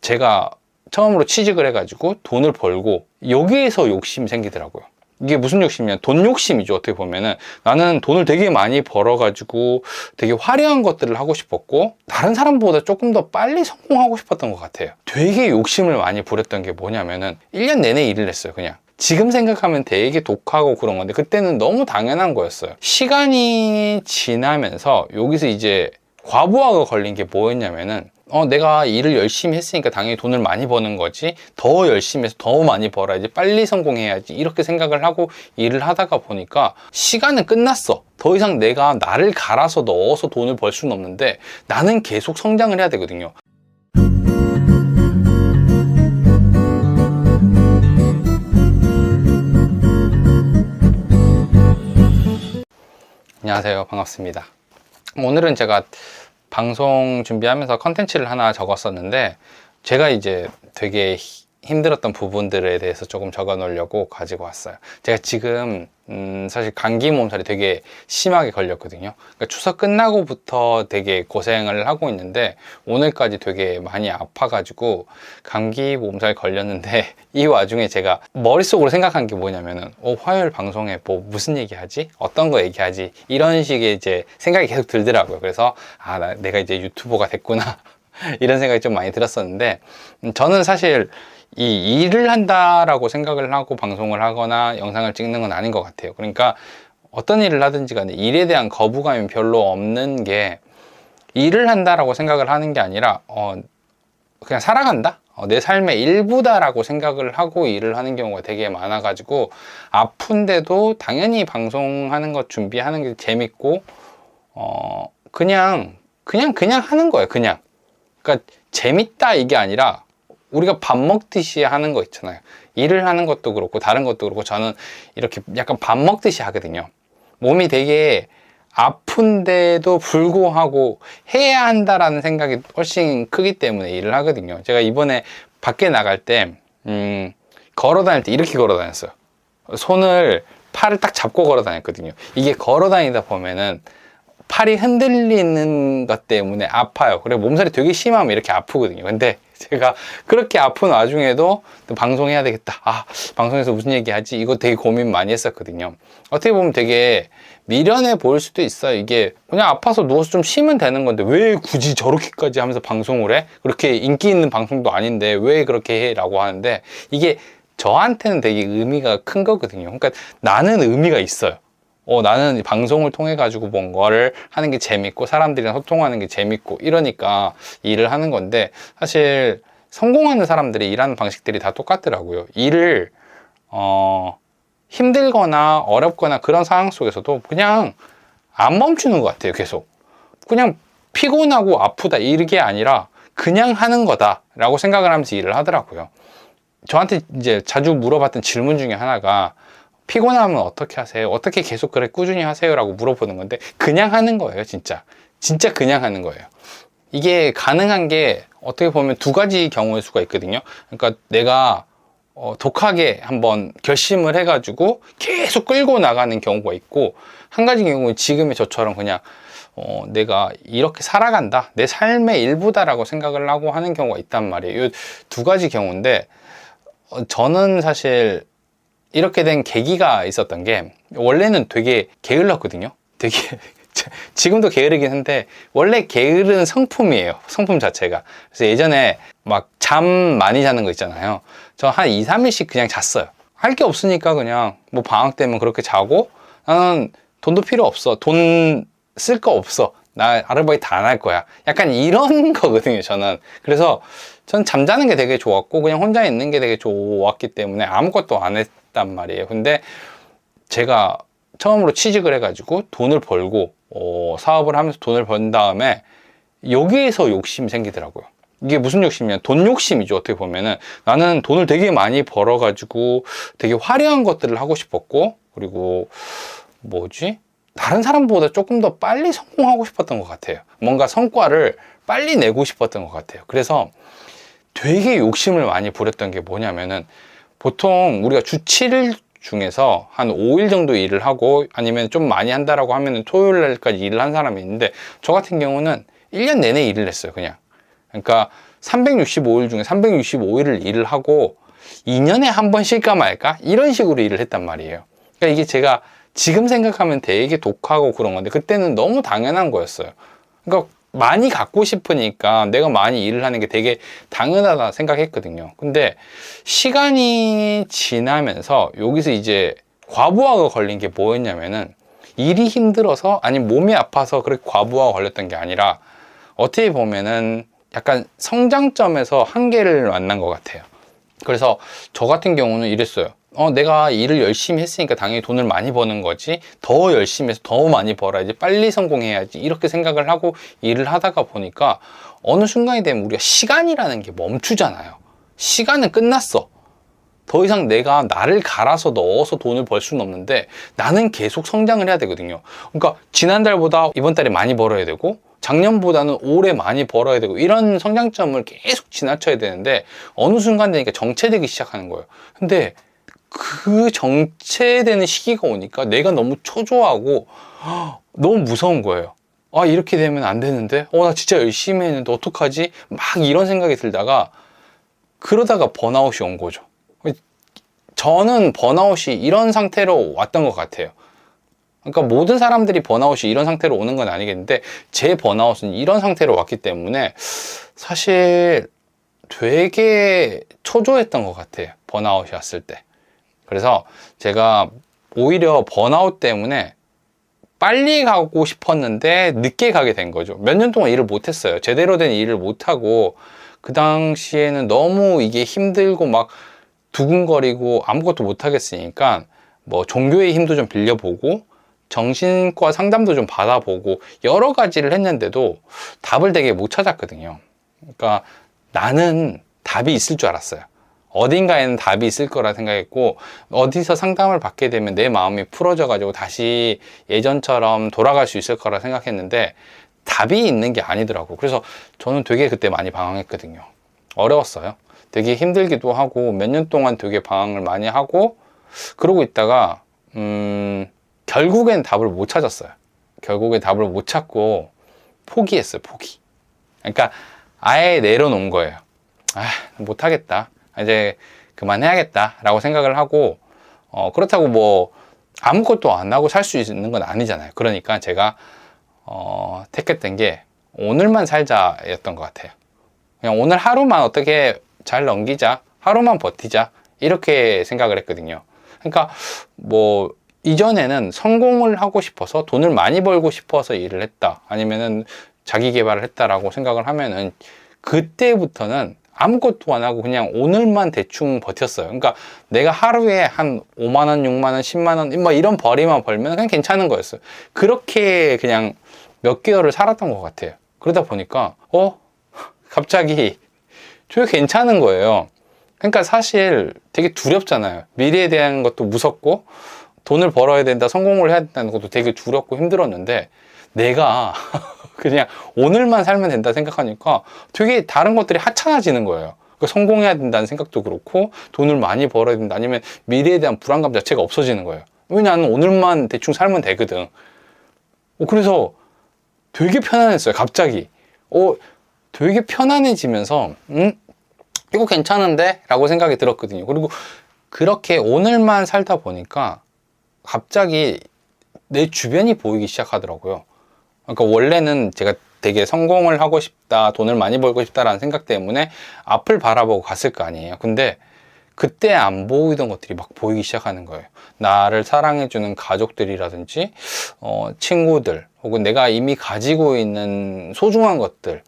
제가 처음으로 취직을 해가지고 돈을 벌고 여기에서 욕심이 생기더라고요. 이게 무슨 욕심이냐, 돈 욕심이죠. 어떻게 보면은 나는 돈을 되게 많이 벌어가지고 되게 화려한 것들을 하고 싶었고 다른 사람보다 조금 더 빨리 성공하고 싶었던 것 같아요. 되게 욕심을 많이 부렸던 게 뭐냐면은 1년 내내 일을 했어요. 그냥 지금 생각하면 되게 독하고 그런 건데 그때는 너무 당연한 거였어요. 시간이 지나면서 여기서 이제 과부하가 걸린 게 뭐였냐면은 내가 일을 열심히 했으니까 당연히 돈을 많이 버는 거지, 더 열심히 해서 더 많이 벌어야지, 빨리 성공해야지, 이렇게 생각을 하고 일을 하다가 보니까 시간은 끝났어. 더 이상 내가 나를 갈아서 넣어서 돈을 벌 수는 없는데 나는 계속 성장을 해야 되거든요. 안녕하세요, 반갑습니다. 오늘은 제가 방송 준비하면서 컨텐츠를 하나 적었었는데 제가 이제 되게 힘들었던 부분들에 대해서 조금 적어 놓으려고 가지고 왔어요. 제가 지금 사실 감기 몸살이 되게 심하게 걸렸거든요. 그러니까 추석 끝나고부터 되게 고생을 하고 있는데 오늘까지 되게 많이 아파가지고 감기 몸살 걸렸는데 이 와중에 제가 머릿속으로 생각한 게 뭐냐면은 화요일 방송에 뭐 무슨 얘기하지? 어떤 거 얘기하지? 이런 식의 이제 생각이 계속 들더라고요. 그래서 내가 이제 유튜버가 됐구나 이런 생각이 좀 많이 들었었는데 저는 사실 이 일을 한다라고 생각을 하고 방송을 하거나 영상을 찍는 건 아닌 것 같아요. 그러니까 어떤 일을 하든지 간에 일에 대한 거부감이 별로 없는 게, 일을 한다라고 생각을 하는 게 아니라 그냥 살아간다? 내 삶의 일부다라고 생각을 하고 일을 하는 경우가 되게 많아가지고 아픈데도 당연히 방송하는 것 준비하는 게 재밌고 그냥 하는 거예요. 그러니까 재밌다 이게 아니라 우리가 밥 먹듯이 하는 거 있잖아요. 일을 하는 것도 그렇고 다른 것도 그렇고 저는 이렇게 약간 밥 먹듯이 하거든요. 몸이 되게 아픈데도 불구하고 해야 한다라는 생각이 훨씬 크기 때문에 일을 하거든요. 제가 이번에 밖에 나갈 때 걸어 다닐 때 이렇게 걸어 다녔어요. 팔을 딱 잡고 걸어 다녔거든요. 이게 걸어 다니다 보면은 팔이 흔들리는 것 때문에 아파요. 그리고 몸살이 되게 심하면 이렇게 아프거든요. 근데 제가 그렇게 아픈 와중에도 또 방송해야 되겠다. 방송에서 무슨 얘기 하지? 이거 되게 고민 많이 했었거든요. 어떻게 보면 되게 미련해 보일 수도 있어요. 이게 그냥 아파서 누워서 좀 쉬면 되는 건데 왜 굳이 저렇게까지 하면서 방송을 해? 그렇게 인기 있는 방송도 아닌데 왜 그렇게 해? 라고 하는데 이게 저한테는 되게 의미가 큰 거거든요. 그러니까 나는 의미가 있어요. 나는 방송을 통해 가지고 뭔가를 하는 게 재밌고 사람들이랑 소통하는 게 재밌고 이러니까 일을 하는 건데, 사실 성공하는 사람들이 일하는 방식들이 다 똑같더라고요. 일을 힘들거나 어렵거나 그런 상황 속에서도 그냥 안 멈추는 것 같아요. 계속 그냥 피곤하고 아프다 이게 아니라 그냥 하는 거다 라고 생각을 하면서 일을 하더라고요. 저한테 이제 자주 물어봤던 질문 중에 하나가 피곤하면 어떻게 하세요? 어떻게 계속 그래 꾸준히 하세요? 라고 물어보는 건데 그냥 하는 거예요. 진짜 그냥 하는 거예요. 이게 가능한 게 어떻게 보면 두 가지 경우일 수가 있거든요. 그러니까 내가 독하게 한번 결심을 해가지고 계속 끌고 나가는 경우가 있고, 한 가지 경우는 지금의 저처럼 그냥 내가 이렇게 살아간다, 내 삶의 일부다라고 생각을 하고 하는 경우가 있단 말이에요. 이 두 가지 경우인데 저는 사실 이렇게 된 계기가 있었던 게, 원래는 되게 게을렀거든요. 되게 지금도 게으르긴 한데 원래 게으른 성품이에요. 성품 자체가. 그래서 예전에 막 잠 많이 자는 거 있잖아요. 저 한 2, 3일씩 그냥 잤어요. 할 게 없으니까 그냥 뭐 방학 때면 그렇게 자고, 나는 돈도 필요 없어, 돈 쓸 거 없어, 나 아르바이트 안 할 거야, 약간 이런 거거든요 저는. 그래서 전 잠자는 게 되게 좋았고 그냥 혼자 있는 게 되게 좋았기 때문에 아무것도 안 했단 말이에요. 근데 제가 처음으로 취직을 해가지고 돈을 벌고 사업을 하면서 돈을 번 다음에 여기에서 욕심이 생기더라고요. 이게 무슨 욕심이냐, 돈 욕심이죠. 어떻게 보면은 나는 돈을 되게 많이 벌어가지고 되게 화려한 것들을 하고 싶었고, 그리고 다른 사람보다 조금 더 빨리 성공하고 싶었던 것 같아요. 뭔가 성과를 빨리 내고 싶었던 것 같아요. 그래서 되게 욕심을 많이 부렸던 게 뭐냐면은, 보통 우리가 주 7일 중에서 한 5일 정도 일을 하고, 아니면 좀 많이 한다라고 하면은 토요일 날까지 일을 한 사람이 있는데, 저 같은 경우는 1년 내내 일을 했어요. 그러니까 365일 중에 365일을 일을 하고 2년에 한 번 쉴까 말까? 이런 식으로 일을 했단 말이에요. 그러니까 이게 제가 지금 생각하면 되게 독하고 그런 건데 그때는 너무 당연한 거였어요. 그러니까 많이 갖고 싶으니까 내가 많이 일을 하는 게 되게 당연하다 생각했거든요. 근데 시간이 지나면서 여기서 이제 과부하가 걸린 게 뭐였냐면은 일이 힘들어서 아니 몸이 아파서 그렇게 과부하가 걸렸던 게 아니라 어떻게 보면은 약간 성장점에서 한계를 만난 것 같아요. 그래서 저 같은 경우는 이랬어요. 내가 일을 열심히 했으니까 당연히 돈을 많이 버는 거지. 더 열심히 해서 더 많이 벌어야지. 빨리 성공해야지. 이렇게 생각을 하고 일을 하다가 보니까 어느 순간이 되면 우리가 시간이라는 게 멈추잖아요. 시간은 끝났어. 더 이상 내가 나를 갈아서 넣어서 돈을 벌 수는 없는데 나는 계속 성장을 해야 되거든요. 그러니까 지난달보다 이번 달에 많이 벌어야 되고 작년보다는 올해 많이 벌어야 되고 이런 성장점을 계속 지나쳐야 되는데 어느 순간 되니까 정체되기 시작하는 거예요. 근데 그 정체되는 시기가 오니까 내가 너무 초조하고 너무 무서운 거예요. 이렇게 되면 안 되는데 나 진짜 열심히 했는데 어떡하지? 막 이런 생각이 들다가 그러다가 번아웃이 온 거죠. 저는 번아웃이 이런 상태로 왔던 것 같아요. 그러니까 모든 사람들이 번아웃이 이런 상태로 오는 건 아니겠는데 제 번아웃은 이런 상태로 왔기 때문에 사실 되게 초조했던 것 같아요. 번아웃이 왔을 때. 그래서 제가 오히려 번아웃 때문에 빨리 가고 싶었는데 늦게 가게 된 거죠. 몇 년 동안 일을 못했어요. 제대로 된 일을 못하고 그 당시에는 너무 이게 힘들고 막 두근거리고 아무것도 못하겠으니까 뭐 종교의 힘도 좀 빌려보고 정신과 상담도 좀 받아보고 여러 가지를 했는데도 답을 되게 못 찾았거든요. 그러니까 나는 답이 있을 줄 알았어요. 어딘가에는 답이 있을 거라 생각했고 어디서 상담을 받게 되면 내 마음이 풀어져 가지고 다시 예전처럼 돌아갈 수 있을 거라 생각했는데 답이 있는 게 아니더라고요. 그래서 저는 되게 그때 많이 방황했거든요. 어려웠어요. 되게 힘들기도 하고 몇 년 동안 되게 방황을 많이 하고 그러고 있다가 결국엔 답을 못 찾았어요. 결국엔 답을 못 찾고 포기했어요. 포기. 그러니까 아예 내려놓은 거예요. 못하겠다. 이제 그만해야겠다 라고 생각을 하고 그렇다고 뭐 아무것도 안 하고 살 수 있는 건 아니잖아요. 그러니까 제가 택했던 게 오늘만 살자였던 것 같아요. 그냥 오늘 하루만 어떻게 잘 넘기자, 하루만 버티자 이렇게 생각을 했거든요. 그러니까 뭐 이전에는 성공을 하고 싶어서 돈을 많이 벌고 싶어서 일을 했다 아니면은 자기 개발을 했다라고 생각을 하면은 그때부터는 아무것도 안 하고 그냥 오늘만 대충 버텼어요. 그러니까 내가 하루에 한 5만 원, 6만 원, 10만 원 뭐 이런 벌이만 벌면 그냥 괜찮은 거였어요. 그렇게 그냥 몇 개월을 살았던 것 같아요. 그러다 보니까 갑자기 되게 괜찮은 거예요. 그러니까 사실 되게 두렵잖아요. 미래에 대한 것도 무섭고 돈을 벌어야 된다, 성공을 해야 된다는 것도 되게 두렵고 힘들었는데 내가 그냥 오늘만 살면 된다 생각하니까 되게 다른 것들이 하찮아지는 거예요. 그러니까 성공해야 된다는 생각도 그렇고 돈을 많이 벌어야 된다 아니면 미래에 대한 불안감 자체가 없어지는 거예요. 왜냐하면 오늘만 대충 살면 되거든. 그래서 되게 편안했어요. 갑자기 되게 편안해지면서 이거 괜찮은데? 라고 생각이 들었거든요. 그리고 그렇게 오늘만 살다 보니까 갑자기 내 주변이 보이기 시작하더라고요. 그러니까 원래는 제가 되게 성공을 하고 싶다, 돈을 많이 벌고 싶다라는 생각 때문에 앞을 바라보고 갔을 거 아니에요. 근데 그때 안 보이던 것들이 막 보이기 시작하는 거예요. 나를 사랑해주는 가족들이라든지 친구들 혹은 내가 이미 가지고 있는 소중한 것들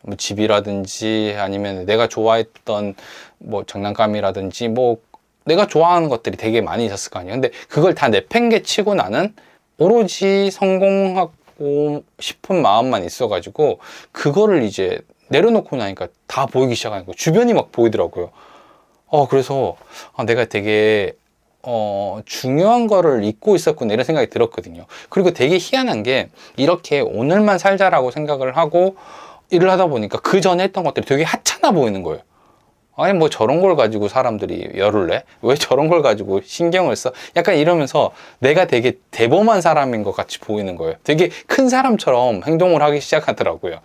뭐 집이라든지 아니면 내가 좋아했던 뭐 장난감이라든지 뭐 내가 좋아하는 것들이 되게 많이 있었을 거 아니에요. 근데 그걸 다 내팽개치고 나는 오로지 성공하고 싶은 마음만 있어가지고 그거를 이제 내려놓고 나니까 다 보이기 시작하는 거예요. 주변이 막 보이더라고요. 그래서 내가 되게 중요한 거를 잊고 있었구나 이런 생각이 들었거든요. 그리고 되게 희한한 게 이렇게 오늘만 살자라고 생각을 하고 일을 하다 보니까 그 전에 했던 것들이 되게 하찮아 보이는 거예요. 아니 뭐 저런 걸 가지고 사람들이 열을 내? 왜 저런 걸 가지고 신경을 써? 약간 이러면서 내가 되게 대범한 사람인 것 같이 보이는 거예요. 되게 큰 사람처럼 행동을 하기 시작하더라고요.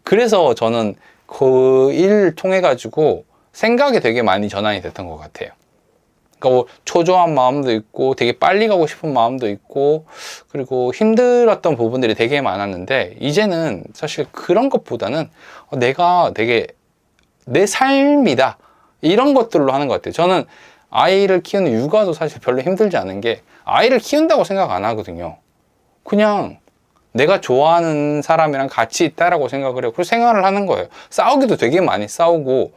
그래서 저는 그 일을 통해 가지고 생각이 되게 많이 전환이 됐던 것 같아요. 그러니까 뭐 초조한 마음도 있고 되게 빨리 가고 싶은 마음도 있고 그리고 힘들었던 부분들이 되게 많았는데 이제는 사실 그런 것보다는 내가 되게 내 삶이다 이런 것들로 하는 것 같아요. 저는 아이를 키우는 육아도 사실 별로 힘들지 않은 게 아이를 키운다고 생각 안 하거든요. 그냥 내가 좋아하는 사람이랑 같이 있다라고 생각을 해요. 그리고 생활을 하는 거예요. 싸우기도 되게 많이 싸우고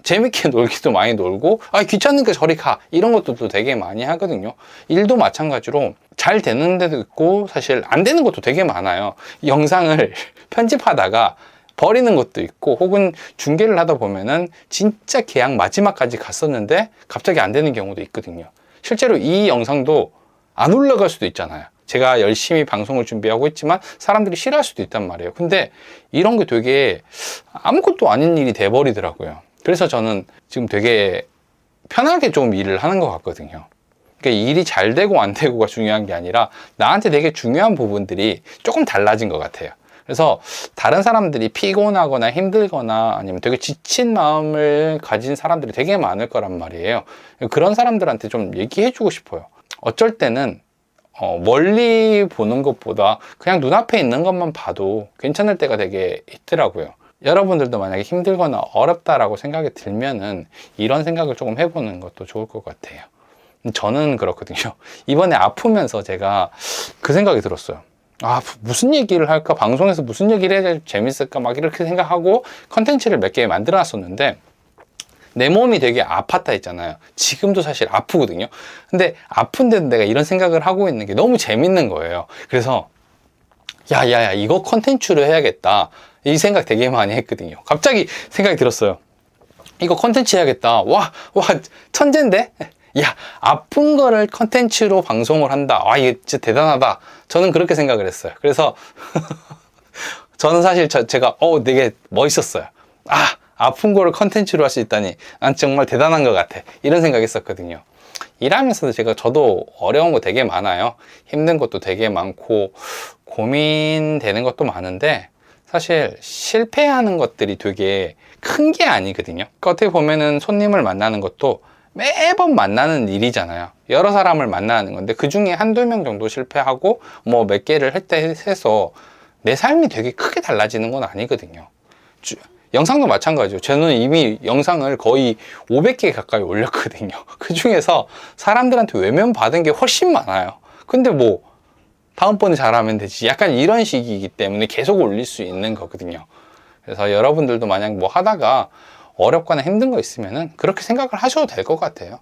재밌게 놀기도 많이 놀고 귀찮으니까 저리 가 이런 것도 되게 많이 하거든요. 일도 마찬가지로 잘 되는 데도 있고 사실 안 되는 것도 되게 많아요. 영상을 편집하다가 버리는 것도 있고 혹은 중계를 하다 보면은 진짜 계약 마지막까지 갔었는데 갑자기 안 되는 경우도 있거든요. 실제로 이 영상도 안 올라갈 수도 있잖아요. 제가 열심히 방송을 준비하고 있지만 사람들이 싫어할 수도 있단 말이에요. 근데 이런 게 되게 아무것도 아닌 일이 돼버리더라고요. 그래서 저는 지금 되게 편하게 좀 일을 하는 것 같거든요. 그러니까 일이 잘 되고 안 되고가 중요한 게 아니라 나한테 되게 중요한 부분들이 조금 달라진 것 같아요. 그래서 다른 사람들이 피곤하거나 힘들거나 아니면 되게 지친 마음을 가진 사람들이 되게 많을 거란 말이에요. 그런 사람들한테 좀 얘기해 주고 싶어요. 어쩔 때는 멀리 보는 것보다 그냥 눈앞에 있는 것만 봐도 괜찮을 때가 되게 있더라고요. 여러분들도 만약에 힘들거나 어렵다라고 생각이 들면은 이런 생각을 조금 해보는 것도 좋을 것 같아요. 저는 그렇거든요. 이번에 아프면서 제가 그 생각이 들었어요. 무슨 얘기를 할까? 방송에서 무슨 얘기를 해야 재밌을까? 막 이렇게 생각하고 컨텐츠를 몇 개 만들어 놨었는데 내 몸이 되게 아팠다 했잖아요. 지금도 사실 아프거든요. 근데 아픈데도 내가 이런 생각을 하고 있는 게 너무 재밌는 거예요. 그래서 야야야 이거 컨텐츠로 해야겠다. 이 생각 되게 많이 했거든요. 갑자기 생각이 들었어요. 이거 컨텐츠 해야겠다. 와 천재인데? 야 아픈 거를 컨텐츠로 방송을 한다. 이게 진짜 대단하다. 저는 그렇게 생각을 했어요. 그래서 저는 사실 제가 되게 멋있었어요. 아픈 거를 컨텐츠로 할 수 있다니 난 정말 대단한 것 같아. 이런 생각했었거든요. 일하면서도 저도 어려운 거 되게 많아요. 힘든 것도 되게 많고 고민되는 것도 많은데 사실 실패하는 것들이 되게 큰 게 아니거든요. 그러니까 어떻게 보면은 손님을 만나는 것도 매번 만나는 일이잖아요. 여러 사람을 만나는 건데 그 중에 한두 명 정도 실패하고 뭐 몇 개를 해서 내 삶이 되게 크게 달라지는 건 아니거든요. 영상도 마찬가지죠. 저는 이미 영상을 거의 500개 가까이 올렸거든요. 그 중에서 사람들한테 외면 받은 게 훨씬 많아요. 근데 뭐 다음번에 잘하면 되지. 약간 이런 식이기 때문에 계속 올릴 수 있는 거거든요. 그래서 여러분들도 만약 뭐 하다가 어렵거나 힘든 거 있으면은 그렇게 생각을 하셔도 될 것 같아요.